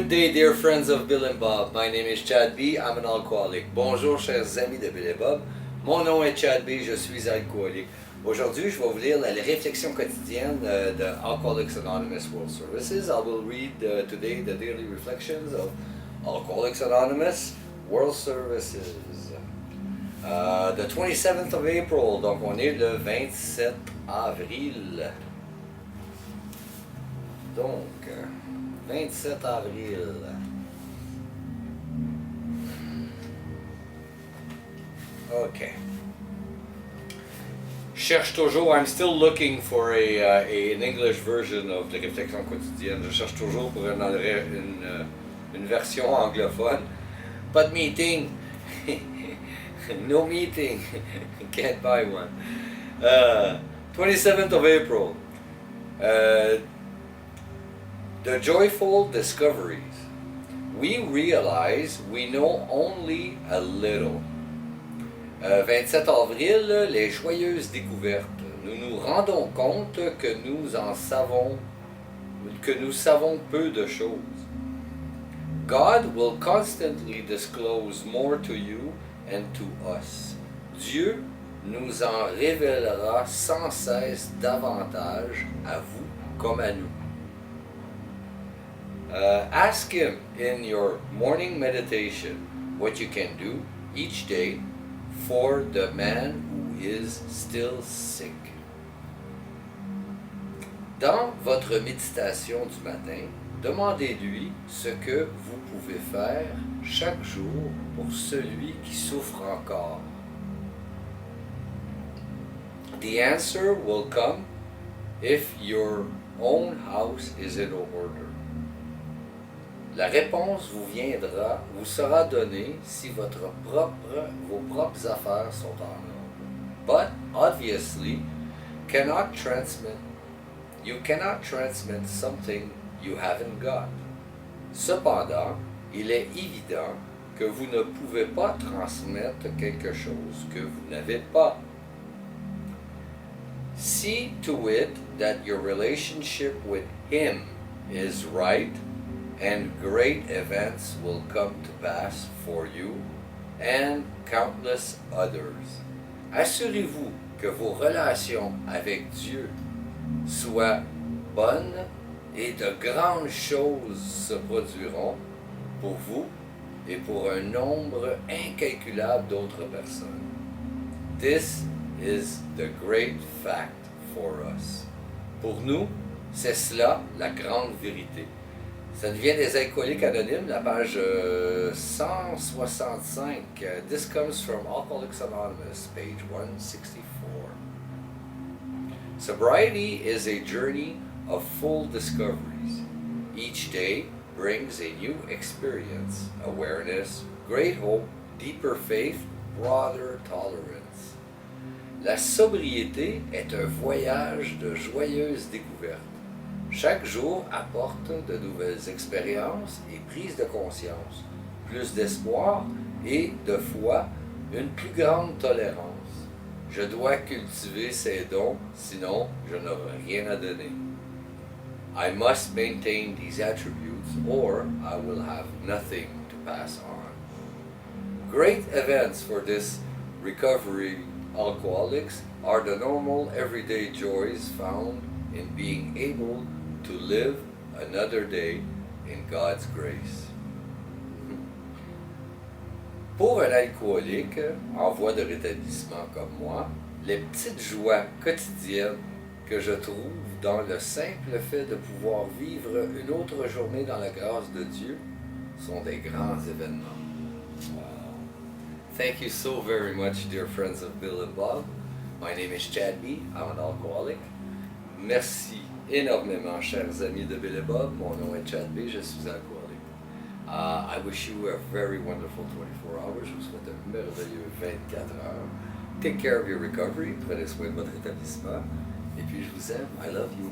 Good day, dear friends of Bill and Bob. My name is Chad B. I'm an alcoholic. Bonjour, chers amis de Bill et Bob. Mon nom est Chad B. Je suis alcoolique. Aujourd'hui, je vais vous lire les réflexions quotidiennes de Alcooliques Anonymous World Services. I will read today the daily reflections of Alcooliques Anonymous World Services. The 27th of April, donc on est le 27 avril. Donc, 27 avril. OK. Cherche toujours, I'm still looking for an English version of les Réflexions Quotidiennes. Je cherche toujours pour une version anglophone. Pas de meeting. No meeting. Can't buy one. 27th of April. The joyful discoveries. We realize we know only a little. 27 avril, les joyeuses découvertes. Nous nous rendons compte que nous savons peu de choses. God will constantly disclose more to you and to us. Dieu nous en révélera sans cesse davantage à vous comme à nous. Ask Him in your morning meditation what you can do each day for the man who is still sick. Dans votre méditation du matin, demandez-lui ce que vous pouvez faire chaque jour pour celui qui souffre encore. The answer will come if your own house is in order. La réponse vous sera donnée si vos propres affaires sont en ordre. But obviously, you cannot transmit something you haven't got. Cependant, il est évident que vous ne pouvez pas transmettre quelque chose que vous n'avez pas. See to it that your relationship with Him is right, and great events will come to pass for you and countless others. Assurez-vous que vos relations avec Dieu soient bonnes et de grandes choses se produiront pour vous et pour un nombre incalculable d'autres personnes. This is the great fact for us. Pour nous, c'est cela la grande vérité. Ça devient des Alcooliques Anonymes, la page 165. This comes from Alcoolics Anonymous, page 164. Sobriety is a journey of full discoveries. Each day brings a new experience, awareness, great hope, deeper faith, broader tolerance. La sobriété est un voyage de joyeuses découvertes. Chaque jour apporte de nouvelles expériences et prises de conscience, plus d'espoir et de foi, une plus grande tolérance. Je dois cultiver ces dons, sinon je n'aurai rien à donner. I must maintain these attributes or I will have nothing to pass on. Great events for this recovery alcoholics are the normal everyday joys found in being able to live another day in God's grace. Pour un alcoolique en voie de rétablissement comme moi, les petites joies quotidiennes que je trouve dans le simple fait de pouvoir vivre une autre journée dans la grâce de Dieu sont des grands événements. Wow. Thank you so very much, dear friends of Bill and Bob. My name is Chad B. I'm an alcoholic. Merci énormément, chers amis de Bill et Bob. Mon nom est Chad B. Je suis alcoolique. I wish you a very wonderful 24 hours. Je vous souhaite un merveilleux 24 heures. Take care of your recovery. Prenez soin de votre rétablissement. Et puis, je vous aime. I love you.